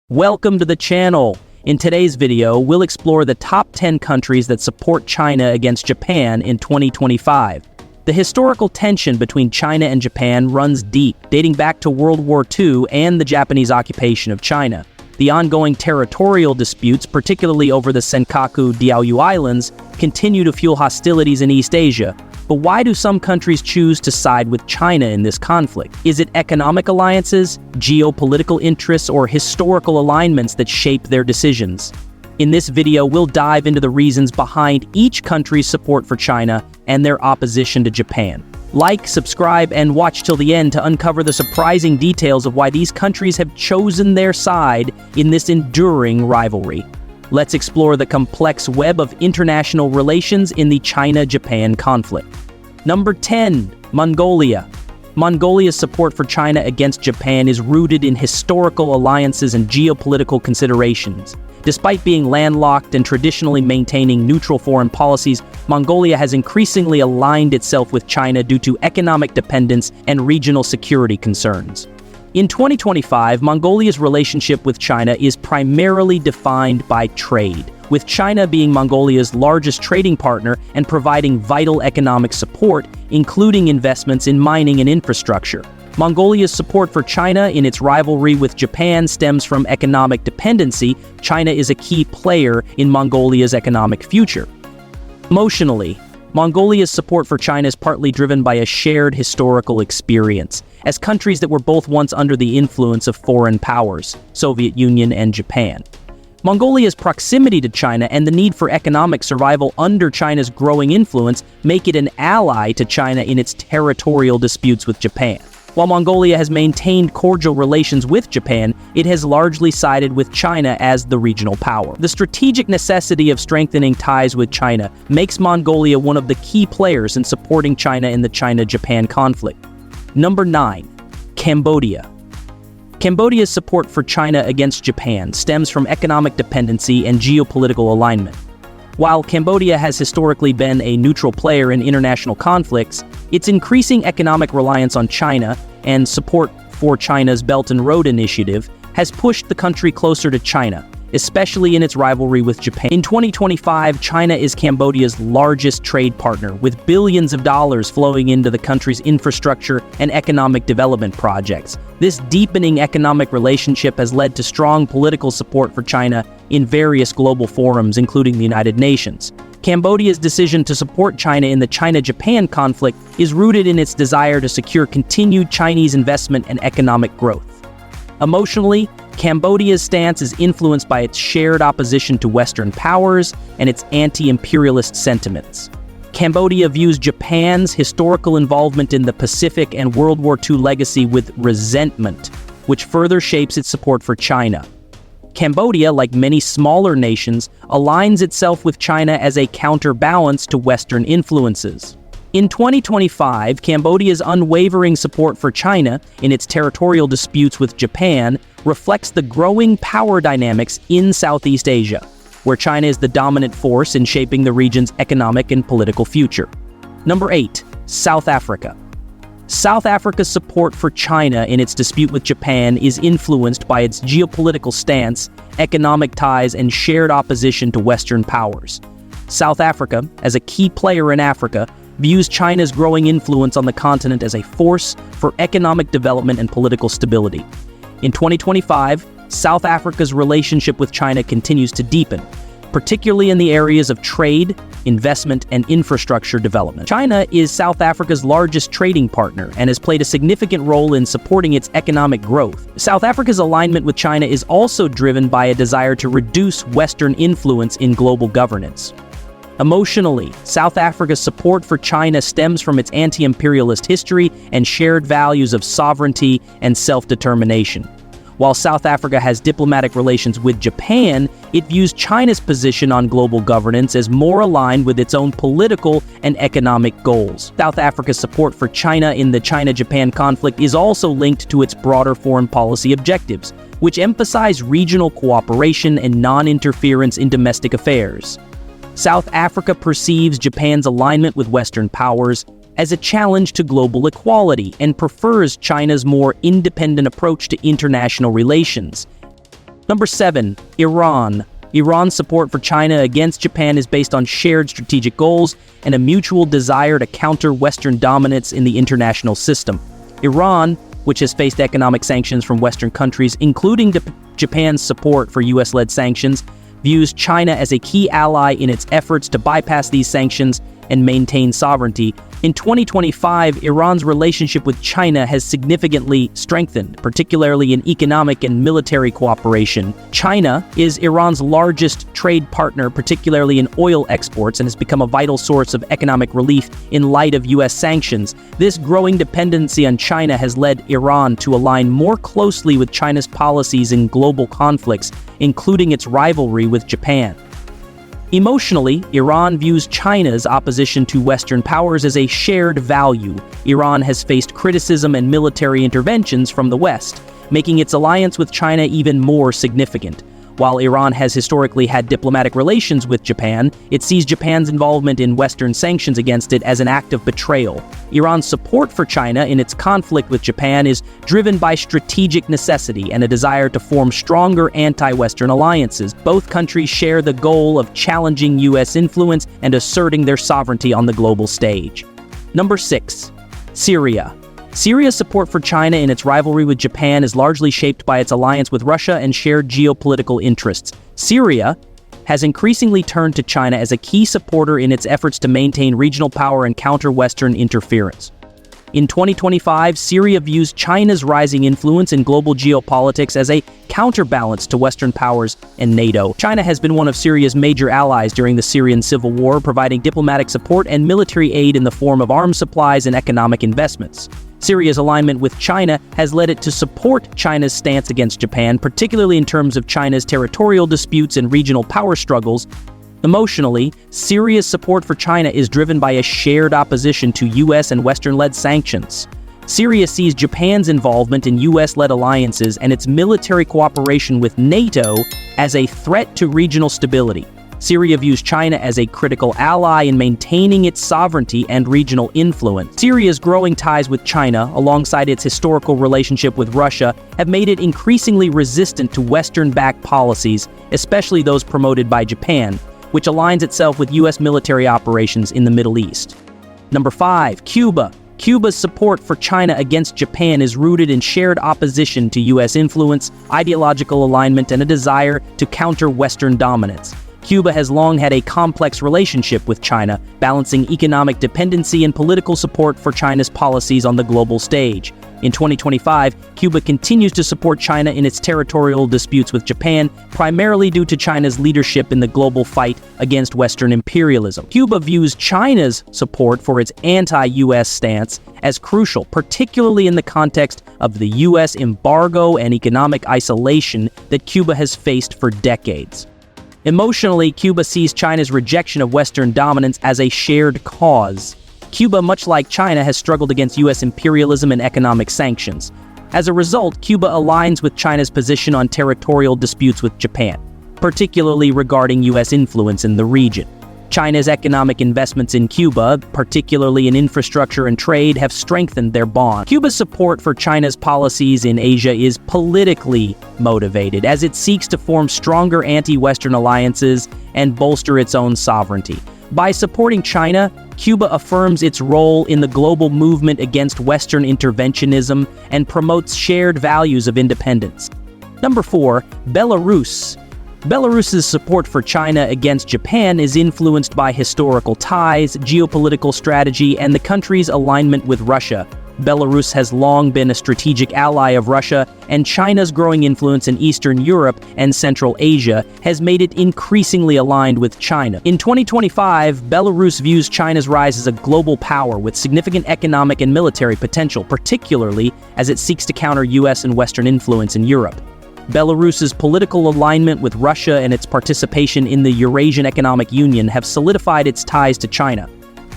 Welcome to the channel. In today's video, we'll explore the top 10 countries that support China against Japan in 2025. The historical tension between China and Japan runs deep, dating back to World War II and the Japanese occupation of China. The ongoing territorial disputes, particularly over the Senkaku-Diaoyu Islands, continue to fuel hostilities in East Asia. But why do some countries choose to side with China in this conflict? Is it economic alliances, geopolitical interests, or historical alignments that shape their decisions? In this video, we'll dive into the reasons behind each country's support for China and their opposition to Japan. Like, subscribe, and watch till the end to uncover the surprising details of why these countries have chosen their side in this enduring rivalry. Let's explore the complex web of international relations in the China-Japan conflict. Number 10. Mongolia. Mongolia's support for China against Japan is rooted in historical alliances and geopolitical considerations. Despite being landlocked and traditionally maintaining neutral foreign policies, Mongolia has increasingly aligned itself with China due to economic dependence and regional security concerns. In 2025, Mongolia's relationship with China is primarily defined by trade, with China being Mongolia's largest trading partner and providing vital economic support, including investments in mining and infrastructure. Mongolia's support for China in its rivalry with Japan stems from economic dependency. China is a key player in Mongolia's economic future. Emotionally, Mongolia's support for China is partly driven by a shared historical experience, as countries that were both once under the influence of foreign powers, Soviet Union and Japan. Mongolia's proximity to China and the need for economic survival under China's growing influence make it an ally to China in its territorial disputes with Japan. While Mongolia has maintained cordial relations with Japan, it has largely sided with China as the regional power. The strategic necessity of strengthening ties with China makes Mongolia one of the key players in supporting China in the China-Japan conflict. Number 9. Cambodia. Cambodia's support for China against Japan stems from economic dependency and geopolitical alignment. While Cambodia has historically been a neutral player in international conflicts, its increasing economic reliance on China and support for China's Belt and Road Initiative has pushed the country closer to China, especially in its rivalry with Japan. In 2025, China is Cambodia's largest trade partner, with billions of dollars flowing into the country's infrastructure and economic development projects. This deepening economic relationship has led to strong political support for China in various global forums, including the United Nations. Cambodia's decision to support China in the China-Japan conflict is rooted in its desire to secure continued Chinese investment and economic growth. Emotionally, Cambodia's stance is influenced by its shared opposition to Western powers and its anti-imperialist sentiments. Cambodia views Japan's historical involvement in the Pacific and World War II legacy with resentment, which further shapes its support for China. Cambodia, like many smaller nations, aligns itself with China as a counterbalance to Western influences. In 2025, Cambodia's unwavering support for China in its territorial disputes with Japan reflects the growing power dynamics in Southeast Asia, where China is the dominant force in shaping the region's economic and political future. Number 8. South Africa. South Africa's support for China in its dispute with Japan is influenced by its geopolitical stance, economic ties, and shared opposition to Western powers. South Africa, as a key player in Africa, views China's growing influence on the continent as a force for economic development and political stability. In 2025, South Africa's relationship with China continues to deepen, particularly in the areas of trade, investment, and infrastructure development. China is South Africa's largest trading partner and has played a significant role in supporting its economic growth. South Africa's alignment with China is also driven by a desire to reduce Western influence in global governance. Emotionally, South Africa's support for China stems from its anti-imperialist history and shared values of sovereignty and self-determination. While South Africa has diplomatic relations with Japan, it views China's position on global governance as more aligned with its own political and economic goals. South Africa's support for China in the China-Japan conflict is also linked to its broader foreign policy objectives, which emphasize regional cooperation and non-interference in domestic affairs. South Africa perceives Japan's alignment with Western powers as a challenge to global equality and prefers China's more independent approach to international relations. Number 7. Iran. Iran's support for China against Japan is based on shared strategic goals and a mutual desire to counter Western dominance in the international system. Iran, which has faced economic sanctions from Western countries, including Japan's support for US-led sanctions, views China as a key ally in its efforts to bypass these sanctions and maintain sovereignty. In 2025, Iran's relationship with China has significantly strengthened, particularly in economic and military cooperation. China is Iran's largest trade partner, particularly in oil exports, and has become a vital source of economic relief in light of US sanctions. This growing dependency on China has led Iran to align more closely with China's policies in global conflicts, including its rivalry with Japan. Emotionally, Iran views China's opposition to Western powers as a shared value. Iran has faced criticism and military interventions from the West, making its alliance with China even more significant. While Iran has historically had diplomatic relations with Japan, it sees Japan's involvement in Western sanctions against it as an act of betrayal. Iran's support for China in its conflict with Japan is driven by strategic necessity and a desire to form stronger anti-Western alliances. Both countries share the goal of challenging US influence and asserting their sovereignty on the global stage. Number 6. Syria. Syria's support for China in its rivalry with Japan is largely shaped by its alliance with Russia and shared geopolitical interests. Syria has increasingly turned to China as a key supporter in its efforts to maintain regional power and counter Western interference. In 2025, Syria views China's rising influence in global geopolitics as a counterbalance to Western powers and NATO. China has been one of Syria's major allies during the Syrian civil war, providing diplomatic support and military aid in the form of arms supplies and economic investments. Syria's alignment with China has led it to support China's stance against Japan, particularly in terms of China's territorial disputes and regional power struggles. Emotionally, Syria's support for China is driven by a shared opposition to US and Western-led sanctions. Syria sees Japan's involvement in US-led alliances and its military cooperation with NATO as a threat to regional stability. Syria views China as a critical ally in maintaining its sovereignty and regional influence. Syria's growing ties with China, alongside its historical relationship with Russia, have made it increasingly resistant to Western-backed policies, especially those promoted by Japan, which aligns itself with US military operations in the Middle East. Number 5. Cuba. Cuba's support for China against Japan is rooted in shared opposition to US influence, ideological alignment, and a desire to counter Western dominance. Cuba has long had a complex relationship with China, balancing economic dependency and political support for China's policies on the global stage. In 2025, Cuba continues to support China in its territorial disputes with Japan, primarily due to China's leadership in the global fight against Western imperialism. Cuba views China's support for its anti-US stance as crucial, particularly in the context of the US embargo and economic isolation that Cuba has faced for decades. Emotionally, Cuba sees China's rejection of Western dominance as a shared cause. Cuba, much like China, has struggled against US imperialism and economic sanctions. As a result, Cuba aligns with China's position on territorial disputes with Japan, particularly regarding US influence in the region. China's economic investments in Cuba, particularly in infrastructure and trade, have strengthened their bond. Cuba's support for China's policies in Asia is politically motivated, as it seeks to form stronger anti-Western alliances and bolster its own sovereignty. By supporting China, Cuba affirms its role in the global movement against Western interventionism and promotes shared values of independence. Number 4. Belarus. Belarus's support for China against Japan is influenced by historical ties, geopolitical strategy, and the country's alignment with Russia. Belarus has long been a strategic ally of Russia, and China's growing influence in Eastern Europe and Central Asia has made it increasingly aligned with China. In 2025, Belarus views China's rise as a global power with significant economic and military potential, particularly as it seeks to counter US and Western influence in Europe. Belarus's political alignment with Russia and its participation in the Eurasian Economic Union have solidified its ties to China.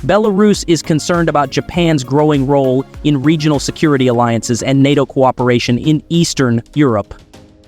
Belarus is concerned about Japan's growing role in regional security alliances and NATO cooperation in Eastern Europe.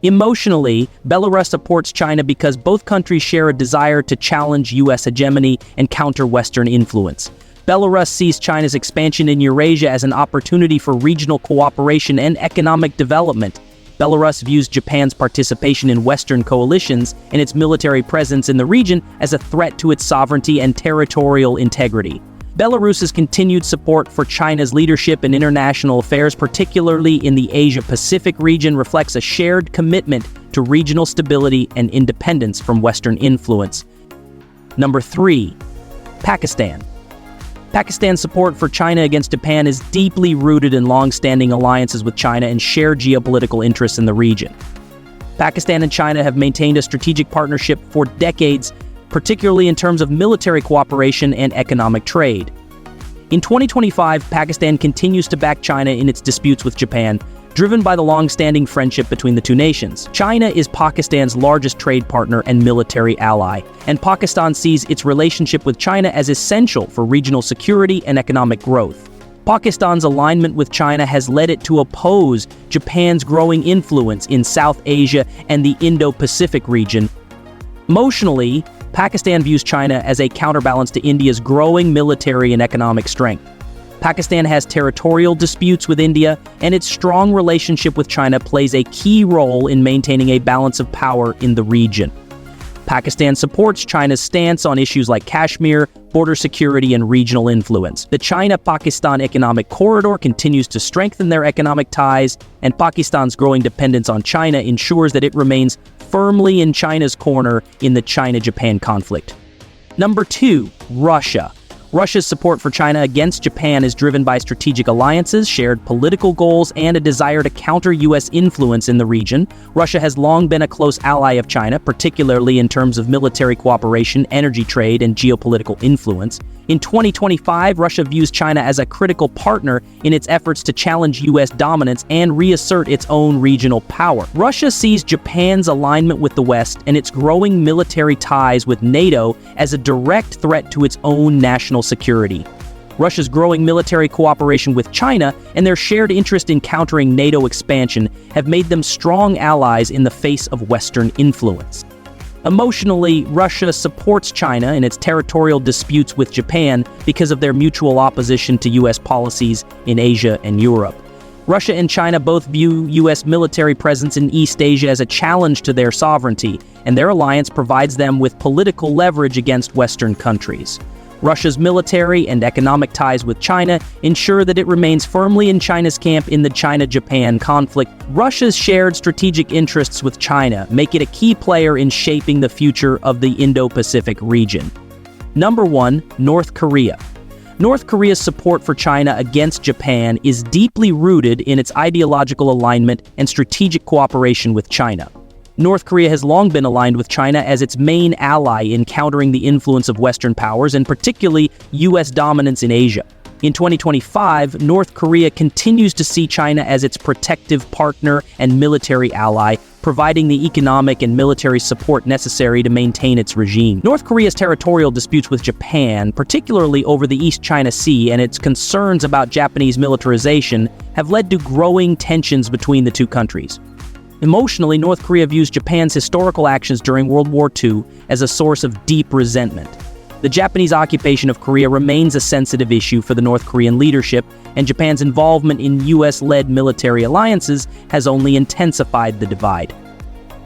Emotionally, Belarus supports China because both countries share a desire to challenge US hegemony and counter Western influence. Belarus sees China's expansion in Eurasia as an opportunity for regional cooperation and economic development. Belarus views Japan's participation in Western coalitions and its military presence in the region as a threat to its sovereignty and territorial integrity. Belarus's continued support for China's leadership in international affairs, particularly in the Asia-Pacific region, reflects a shared commitment to regional stability and independence from Western influence. Number 3. Pakistan. Pakistan's support for China against Japan is deeply rooted in long-standing alliances with China and shared geopolitical interests in the region. Pakistan and China have maintained a strategic partnership for decades, particularly in terms of military cooperation and economic trade. In 2025, Pakistan continues to back China in its disputes with Japan, driven by the long-standing friendship between the two nations. China is Pakistan's largest trade partner and military ally, and Pakistan sees its relationship with China as essential for regional security and economic growth. Pakistan's alignment with China has led it to oppose Japan's growing influence in South Asia and the Indo-Pacific region. Emotionally, Pakistan views China as a counterbalance to India's growing military and economic strength. Pakistan has territorial disputes with India, and its strong relationship with China plays a key role in maintaining a balance of power in the region. Pakistan supports China's stance on issues like Kashmir, border security, and regional influence. The China-Pakistan Economic Corridor continues to strengthen their economic ties, and Pakistan's growing dependence on China ensures that it remains firmly in China's corner in the China-Japan conflict. Number 2. Russia. Russia's support for China against Japan is driven by strategic alliances, shared political goals, and a desire to counter U.S. influence in the region. Russia has long been a close ally of China, particularly in terms of military cooperation, energy trade, and geopolitical influence. In 2025, Russia views China as a critical partner in its efforts to challenge U.S. dominance and reassert its own regional power. Russia sees Japan's alignment with the West and its growing military ties with NATO as a direct threat to its own national security. Russia's growing military cooperation with China and their shared interest in countering NATO expansion have made them strong allies in the face of Western influence. Emotionally, Russia supports China in its territorial disputes with Japan because of their mutual opposition to U.S. policies in Asia and Europe. Russia and China both view U.S. military presence in East Asia as a challenge to their sovereignty, and their alliance provides them with political leverage against Western countries. Russia's military and economic ties with China ensure that it remains firmly in China's camp in the China-Japan conflict. Russia's shared strategic interests with China make it a key player in shaping the future of the Indo-Pacific region. Number 1. North Korea. North Korea's support for China against Japan is deeply rooted in its ideological alignment and strategic cooperation with China. North Korea has long been aligned with China as its main ally in countering the influence of Western powers, and particularly U.S. dominance in Asia. In 2025, North Korea continues to see China as its protective partner and military ally, providing the economic and military support necessary to maintain its regime. North Korea's territorial disputes with Japan, particularly over the East China Sea, and its concerns about Japanese militarization, have led to growing tensions between the two countries. Emotionally, North Korea views Japan's historical actions during World War II as a source of deep resentment. The Japanese occupation of Korea remains a sensitive issue for the North Korean leadership, and Japan's involvement in U.S.-led military alliances has only intensified the divide.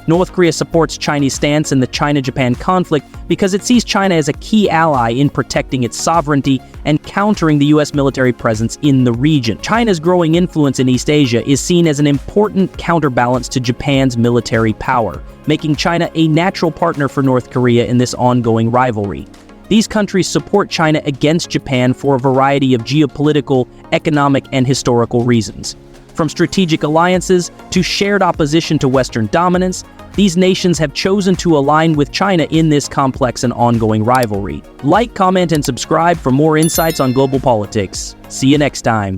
North Korea supports Chinese stance in the China-Japan conflict because it sees China as a key ally in protecting its sovereignty and countering the U.S. military presence in the region. China's growing influence in East Asia is seen as an important counterbalance to Japan's military power, making China a natural partner for North Korea in this ongoing rivalry. These countries support China against Japan for a variety of geopolitical, economic, and historical reasons. From strategic alliances to shared opposition to Western dominance, these nations have chosen to align with China in this complex and ongoing rivalry. Like, comment, and subscribe for more insights on global politics. See you next time.